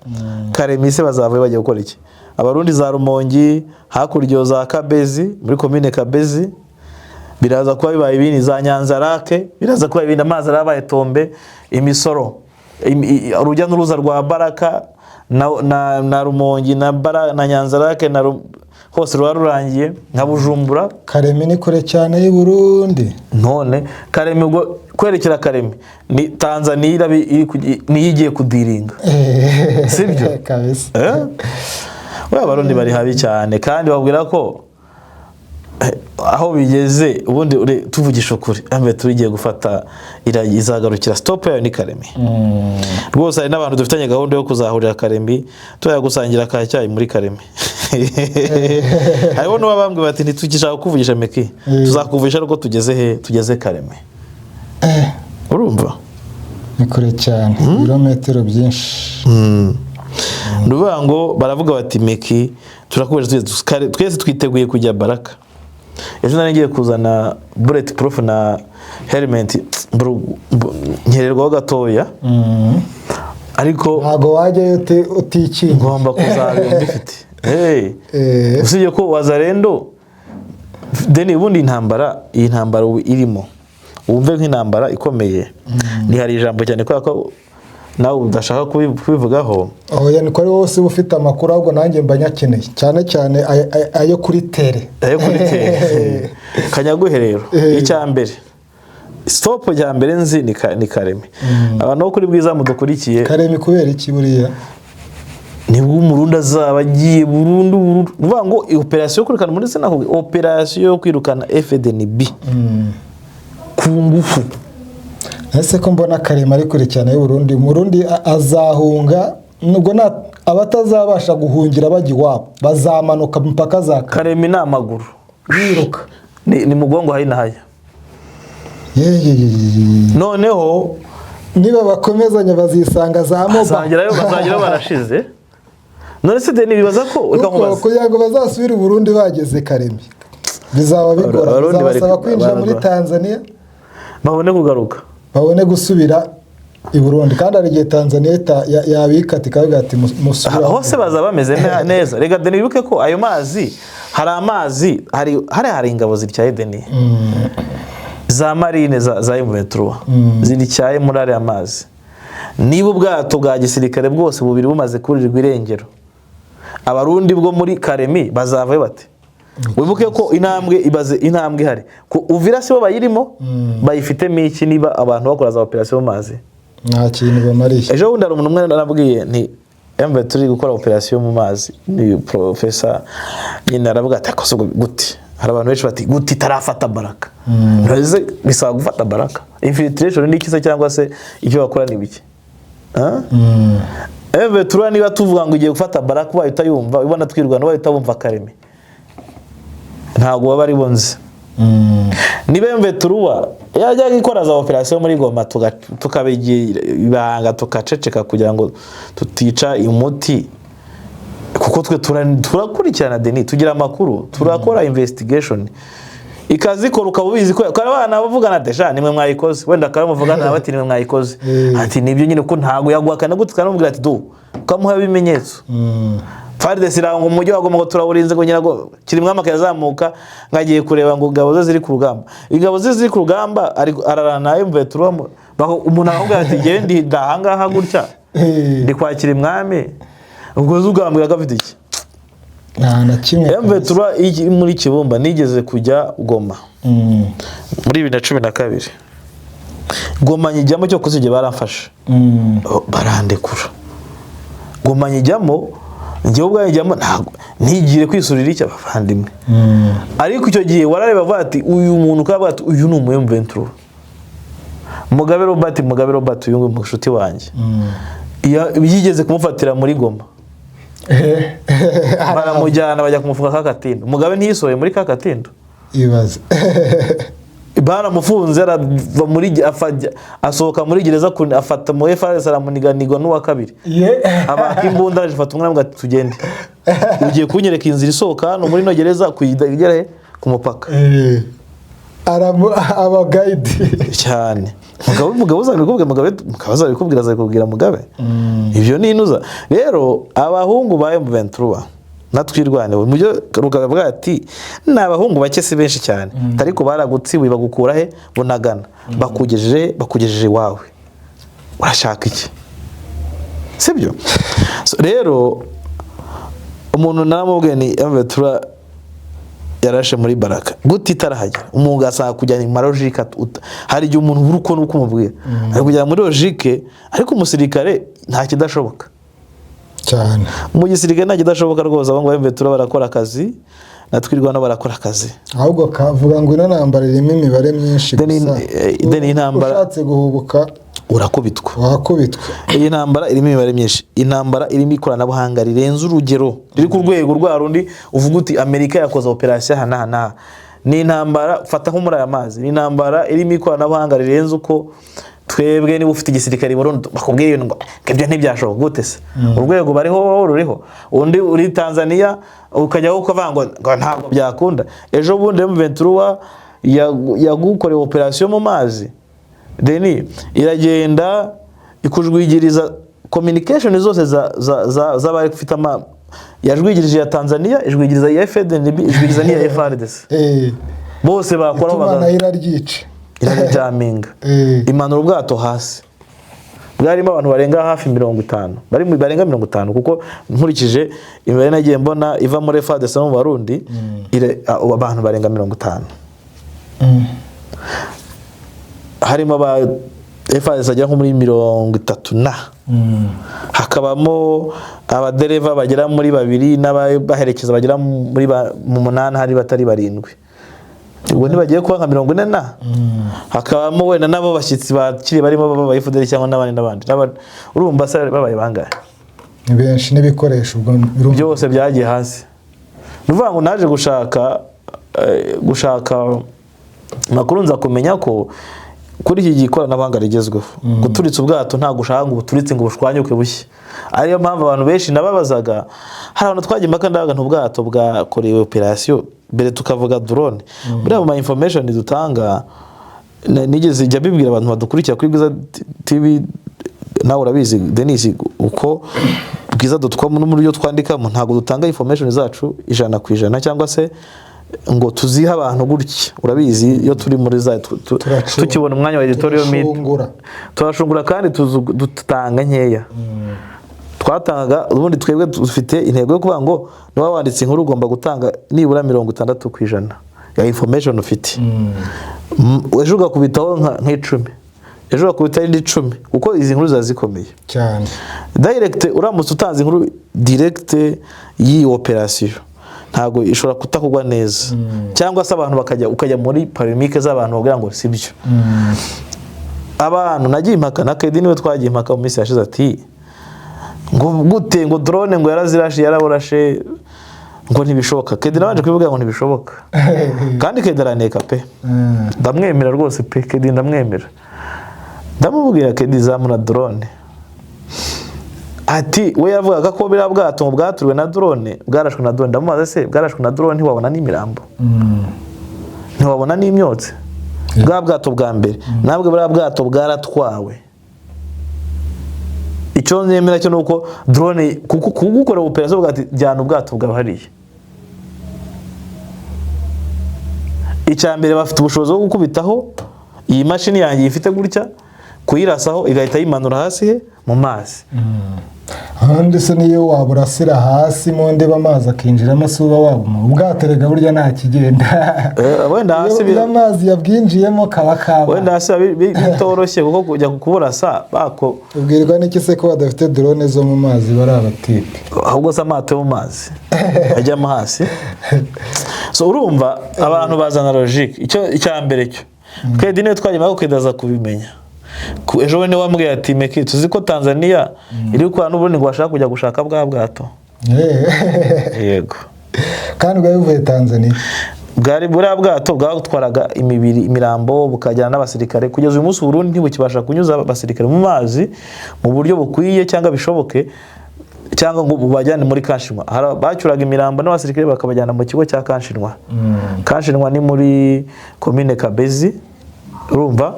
Karemise bazavuye bagiye gukora iki? Abarundi za Rumongi hakuryo za Kabezi muri commune Kabezi biraza kuba bibaye ibini za Nyanzarake biraza kuba ibindi amazi arabaye Tombe Imisoro urujya n'uruza rwa Baraka na Rumongi na Nyanzarake na hose rurangiye nka Bujumbura. Karemi ni kure cyane y'u Burundi none Karemi ubwo kwerekera Karemi ni Tanzania niyigiye kudiringa sibyo kabisa. Abarundi bari habi cyane kandi babwira ko aho bigeze ubundi tuvugisha ukuri ambe turigiye gufata izagarukira stop yayo ni Karemi. Rwose ari n'abantu dufitanye gahunda yo kuzahurira Karemi tuyagusangira kacyayi muri Karemi. Hariho no babambwe bati ntitugishaka kuvugisha Meki tuzakuvugisha ariko tugeze Karemi. Urumva ni kure cyane ibirometero byinshi. Nuvuga ngo baravuga bati Meki turakubeje twese twiteguye kujya Baraka. Ejo ngiye kuzana bulletproof na helmet nkererwaho gatoya ariko ntago wajya utikinga ngomba kuzabira mbifite. Usibye ko Wazalendo deni ubundi iyi ntambara irimo wumve nk'intambara ikomeye ni hari ijambo cyane ko nawe udashaka kubivugaho. Oya niko ari wose ufite amakuru ahubwo nanjye mba nyakeneye cyane ayo kuri tere kanyaguherero icyambere stop ya mbere nzi ni Karemi. Abantu kuri bwiza mudukurikiye Karemi kubera iki buriya nibwo umurundi azaba agiye burundu uvuga ngo operation yo kwirukana muri senaho operation yo kwirukana FDNB ku ngufu. Ese ko mbona Karemi ari kure cyane y'u Burundi Murundi azahunga nubwo abatazabasha guhungira bajya iwabo bazamanuka mpaka za Karemi na amaguru biruka ni mugongo hayina haya noneho niba bakomezanya bazisanga za moba bazagerayo barashize. None se deni bibaza ko kugira ngo bazasubire Burundi bageze Karemi bizaba bigora bizabasaba kwinjira muri Tanzania babone kugaruka babone gusubira i Burundi kandi ari gihe Tanzania yabikati kavuga ati musubira hose bazaba bameze neza. Rega deni bibuke ko ayo mazi hari amazi hari ingabo ziricyaye deni za marine za M23 ziricyaye muri ari amazi. Niba ubwato bwa gisirikare bwose bubiri bumaze kurirwa irengero abarundi bwo muri Karemi bazavaye bate. Wibuke ko intambwe hari ko Uvira sibo bayirimo bayifitemo iki niba abantu bakora za operation mu mazi nta kintu bamariye. Ejo bundi umuntu umwe narabwiye nti embe turi gukora operation mu mazi ni professor nyine aravuga ati akoso gute hari abantu benshi bati gute tarafata Baraka ntaze bisaba gufata Baraka infiltration ni kisa cyangwa se icyo bakora ni biki embe turwa niba tuvuga ngo ugiye gufata Baraka bayita yumva ubona twirwana bayita bumva Karemi ntago baba ari bonze. Niba embe turuwa yajya gikora za operation muri Goma tukabigira ibanga tukaceceka kugira ngo tutica umuti kuko twe turakurikirana deni tugira amakuru turakora investigation ikazikora ukabubizi ko abana bavugana deja nimwe mwayikoze wenda karamuvugana bati nimwe mwayikoze ati nibyo nyine ko ntago yaguhakana gute kanamubwira ati do kamuha bimenyetso FARDC irango umujyi wagomba ngo turawurinze ngo nyirago Kirimwami akazamuka ngagiye kureba ngo ingabo ze ziri ku rugamba. Ingabo ze ziri ku rugamba ararana M23 umuntu ahubwo ati gende ndahangaha gutya ndi kwa Kirimwami ubwo zugambira gafite iki na kimwe. M23 muri Kibumba nigeze kujya Goma muri 2012 Goma nyijyamo cyo kuzije baramfashe barandekura. Goma nyijyamo njye ubwo yajyamo ntago ntigire kwisurira icyo abavandimwe ariko icyo gihe warareba bavuga ati uyu muntu kavuga ati uyu ni umu M23 Mugabe Robert uyu mushuti wanjye yigeze kumufatira muri Goma baramujyana bajya kumufunga Kakatindo. Mugabe ntiyisoye muri Kakatindo ibaze baramufunze arava muri asohoka muri gereza afata mu FRS aramuniganirwa n'uwa kabiri abaka imbunda arifata umwana ngo tugende ugiye kunyereka inzira isohoka hano muri no gereza kuyigera ku mupaka aba guide cyane. Mugabe uzabikubwira Mugabe ibyo ni inuza. Rero abahungu ba M23 natwirwane mujyo rugavuga ati nabahungu bake si benshi cyane ariko baragutsiwe bagukura he Bunagana bakugejeje wawe urashaka iki sibyo. Rero umuntu naramubwiye ni M23 yarashe muri Baraka guti tarahagera umuntu asanga kujyana mu logique hari igihe umuntu uruko nuko umubwira ari kujyana muri logique ariko umusirikare nta kidashoboka cyane. Mu gisirikare nta kidashoboka rwose abo ngo M23 barakora akazi natwirwana barakora akazi ahubwo kavuga ngo ino ntambara irimo imibare myinshi gusa intambara ushatse guhubuka wakubitwa. Iyi ntambara irimo imibare myinshi. Intambara irimo ikoranabuhanga rirenze urugero riri ku rwego rwa rundi uvuga uti Amerika yakoze operation hana ni intambara fata nko muri aya mazi. Ni intambara irimo ikoranabuhanga rirenze uko twebwe niba ufite igisirikare Burundi bakubwiye ngo ibyo ntibyashoboka gute se urwego bariho ruriho undi uri Tanzania ukajya ukavango ngo ntabwo byakunda. Ejo bundi M23 yagukoreye operation mu mazi Deni iragenda ikujwigiriza communication zose za bari kufita yajwigirije ya Tanzania ijwigiriza ya FDNB ijwigiriza ni ya FARDC bose bakora bagana iraryice irajaminga imanura ubwato hasi bwarimo abantu barenga hafi 50 bari mu barenga 50 kuko nkurikije imibare nagiye mbona iva muri FARDC no mu Barundi abantu barenga 50 harimo ba FARDC ajya nko muri 30 hakabamo abadereva bagera muri 2 n'abaherekeza bagera muri mu 8 hari batari 7 ubwo nibagiye kuba nka 40 hakabamo wenda nabo bashyitsi bakiri barimo baba FDL cyangwa n'abandi urumva se babaye bangahe ni benshi n'ibikoresho ubwo byose byagiye hasi. Nuvuga ngo naje gushaka makuru nza kumenya ko kuri iki gikoranabuhanga rigezweho guturitsa ubwato nta gushaka ngo buturitse ngo bushwanyuke bushye. Ariyo mpamvu abantu benshi nababazaga hari abantu twagiye makandaga ntubwato bwakorewe operation mbere tukavuga drone buriya mu information dutanga nigeze jya bibwira abantu badukurikira kuri Bwiza TV nawe urabizi Denis uko bwiza.com no muri yo twandikamo ntago dutanga information zacu 100% cyangwa se ngo tuziha abantu gutya urabizi iyo turi muri za tukibona umwanya wa editorial meet turashungura kandi dutanga nkeya twatangaga ubundi twebwe dufite intego yo kuvuga ngo niba wanditse inkuru ugomba gutanga nibura 60% ya information ufite ejo ugakubitaho nk'10 ejo ugakubitaho indi 10 kuko izi nkuru zazikomeye cyane direct uramutse utanze inkuru direct yi operation ntago ishobora kutakugwa neza cyangwa se abantu ukajya muri polemique z'abantu bagira ngo sibyo abantu nagiye impaka na Kedi niwe twagiye impaka mu minsi yashize ati ngo gute ngo drone ngo yarazirashe yaraborashe ngo ntibishoboka. Kedi nabanje kwivuga ngo ntibishoboka kandi Kedi araneka pe ndamwemera rwose pe Kedi ndamwemera ndamubwira Kedi zamuna drone ati we yavugaga ko bira bwato bwaturiwe na drone bwarashwe na drone ndamubaza se bwarashwe na drone ntiwabona n'imirambo ntiwabona n'imyotse bwa bwato bwa mbere nabwo bwa bwato bwaratwawe icyo nemera cyo nuko drone kugukora operation bwati jyana ubwato bwabahariye. Icyambere bafite ubushobozi bwo gukubitaho iyi mashini yanjye ifite gutya kuyirasaho igahita yimanura hasi mu mazi. Ahandi se niyo waburasira hasi mu ndeba amazi akinjiramo suba wabuma ubwaterega burya nta kigenda. Wenda hasi amazi yabwinjiyemo kaba wenda hasi bitoroshye kuko kujya kuburasa bako ubwirwa n'iki se ko badafite drone zo mu mazi bari abatipe ahubwo se amato mu mazi ajyamo hasi. So urumva abantu bazana logique icyambere cyo twede ne twajya kwidaza kubimenya. Ejo bene wambwiye ati meki tuzi ko Tanzania iri kwa n'ubundi ngo bashaka kujya gushaka bwa bwato. Yego kandi bwavuye Tanzania bwari buriya bwato bwatwaraga imirambo bukajyana n'abasirikare kugeza uyu munsi Burundi ntibukibasha kunyuza abasirikare mu mazi mu buryo bukwiye cyangwa bishoboke cyangwa ngo bubajyane muri Kashinwa. Bacyuraga imirambo n'abasirikare bakabajyana mu kigo cya Kashinwa. Kashinwa ni muri commune Kabezi urumva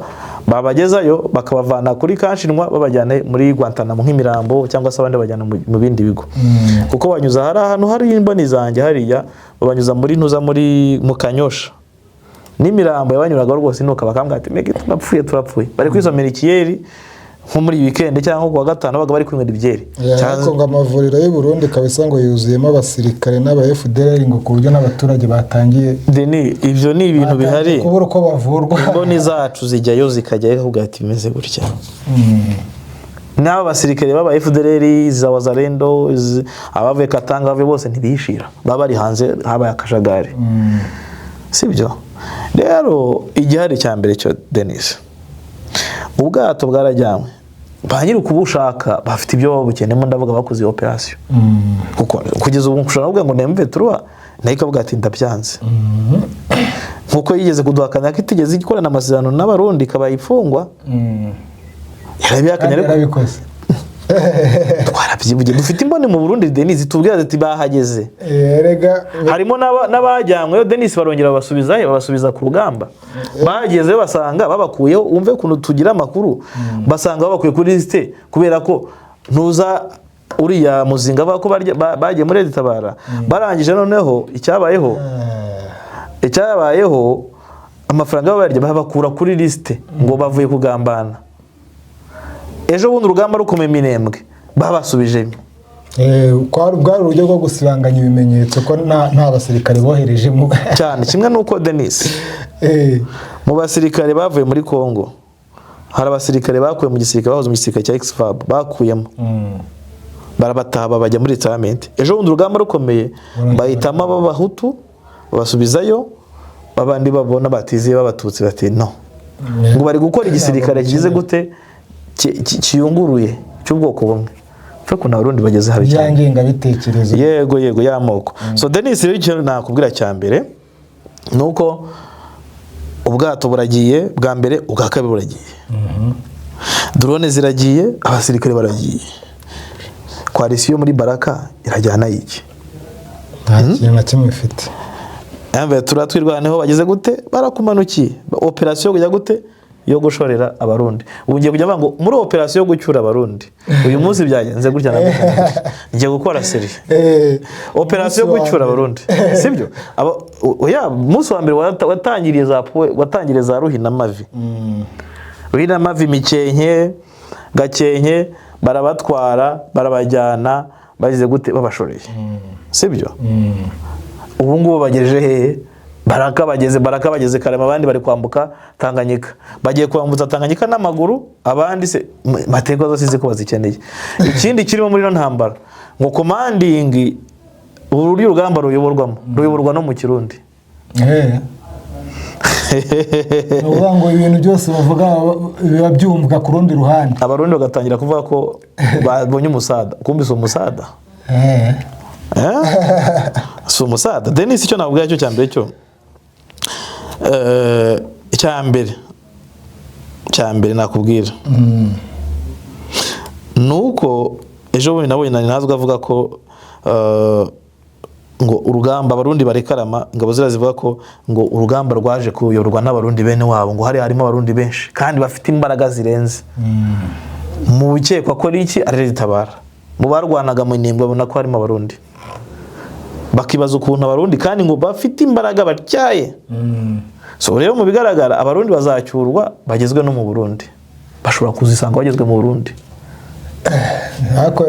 babagezayo bakabavana kuri Kashinwa babajyana muri Guantanamo nk'imirambo cyangwa se abandi bajyana mu bindi bigo. Kuko banyuza hari ahantu hari imboni zanjye hariya babanyuza muri ntuza muri mu Kanyosha n'imirambo yabanyuraga rwose nuko bakambwira ati mege turapfuye bari kwisomera ikiyeri nko muri weekend cyangwa kuwa gatanu baga bari kwinywera ibyeri. Cyangwa ngo amavuriro y'u Burundi kabisa ngo yuzuyemo abasirikare n'aba FDLR ngo kuburyo n'abaturage batangiye Deni ivyo ni ibintu bihari kubura uko bavurwa. Imboni zacu zijyayo zikajyayo kuvuga ati bimeze gutya. N'aba basirikare baba FDLR za Wazalendo abavuye Katanga bave bose ntibishira baba bari hanze habaye akajagari. Sibyo rero igihari cyambere cyo Denis ubwato bwarajyamwe banyiri kubushaka bafite ibyo babukenemo ndavuga bakoze operation kuko kugeza ubu nkushaka kuvuga ngo nemve turwa nayika bwa ati ndabyanze nkuko yigeze kuduhakanya ko itigeze ikorana amasezerano n'abarundi kabayifungwa yarabikoze twarabyibuye dufite imbone mu Burundi Denis tubwira ati bahageze erega harimo n'abajyanywe Denis barongera babasubiza ku rugamba bageze basanga babakuyeho umve kuntu tugira amakuru basanga babakuye kuri liste kubera ko ntuza uriya muzinga bako bagiye muri Tabara barangije noneho icyabayeho amafaranga babarya babakura kuri liste ngo bavuye kugambana. Ejo bundi urugamba rukomeye Minembwe babasubije kwari uburyo bwo gusibanganya ibimenyetso ko nta basirikare bohereje mu cyane kimwe nuko Denis mu basirikare bavuye muri Kongo hari abasirikare bakuye mu gisirikare bahoze mu gisirikare cya XFAB bakuyemo barabataha bajya muri retirement. Ejo bundi urugamba rukomeye bahitamo abahutu babasubizayo babandi babona batiziye babatutsi bati no ngo bari gukora igisirikare kigize gute kiyunguruye cy'ubwoko bumwe fe kuna Burundi bageze habi cyane yangenga bitekerezo yego yamoko. So Denis rero cyo nakubwira cyambere nuko ubwato buragiye bwa mbere ubwa kabiri buragiye drone ziragiye abasirikare baragiye coalition muri Baraka irajyana iki na kimwe ifite yambe turatwirwaneho bageze gute barakumanukiye operation kujya gute yo gushorera abarundi ugiye kujya ngo muri operation yo gucyura abarundi uyu munsi byagenze gutya ngiye gukora serie operation yo gucyura abarundi sibyo oya munsi wa mbere watangiriye za Ruhina Mavi Mikenke Gakenke barabatwara barabajyana bagize gute babashoreye sibyo ubu ngubu bagejeje hehe Baraka bageze Karema abandi bari kwambuka Tanganyika bagiye kwambutsa Tanganyika n'amaguru abandi se mateko zose ziko bazikeneye. Ikindi kirimo muri no ntambara ngo commanding ururi urugamba ruyoborwa no mu Kirundi ngo ibintu byose bavuga biba byumvwa ku rundi ruhande abarundi bagatangira kuvuga ko babonye umusada kumbi so umusada so umusada. Denis icyo navuga cyo cyambere cyo cyambere nakubwira nuko ejo bundi nabonye nazwe avuga ko ngo urugamba abarundi barekarama ngabo zirazivuga ko ngo urugamba rwaje kuyoborwa n'abarundi bene wabo ngo harimo abarundi benshi kandi bafite imbaraga zirenze mu bikekwa ko iki ari Tabara mu barwanaga mu Ningwe babona ko harimo abarundi bakibaza ukuntu abarundi kandi ngo bafite imbaraga batyaye so rero mu bigaragara abarundi bazacyurwa bagezwe no mu Burundi bashobora kuzisanga bagezwe mu Burundi Hako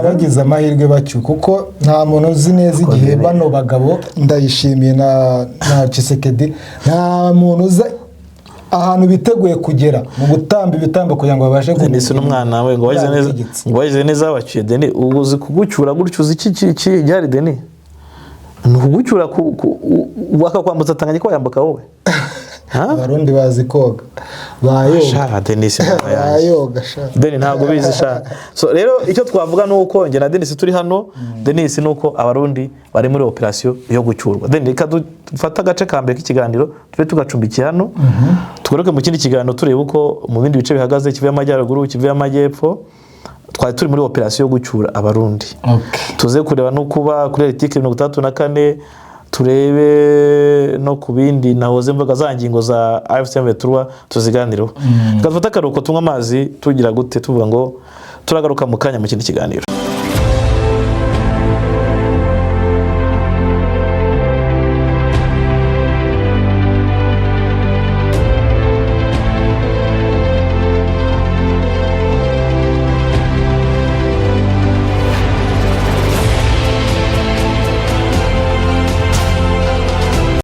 bagize amahirwe bacyo kuko nta muntu uzi neza igihe bano bagabo ndayishimiye na Tshisekedi nta muntu uza ahantu biteguye kugera mu gutamba ibitambo kugira ngo babashe Denis n'umwana we ngo wagize neza baciye Denis ubuzi kugucyura gutyo uzi iki ryari Denis nugucyura wakakwambutsa Tanganyika yambuka wowe abarundi bazi koga bayoga Denis bayoga sha Denis ntabwo bizi sha so rero icyo twavuga nuko nge na Denis turi hano Denis nuko abarundi bari muri operation yo gucyurwa Denis kadufata agace kambere k'ikiganiro tube tugacumbikiye hano tugaruke mu kindi kiganiro tureba uko mu bindi bice bihagaze kivuye amajyaruguru kivuye amajyepfo twari turi muri operation yo gucyura abarundi tuze kureba no kuba kuri article 34 turebe no kubindi nahoze mvuga za ngingo za AFC/M23 tuziganiraho gafata karuko tumwe amazi tugira gute tuvuga ngo turagaruka mu kanya mu kindi kiganiro.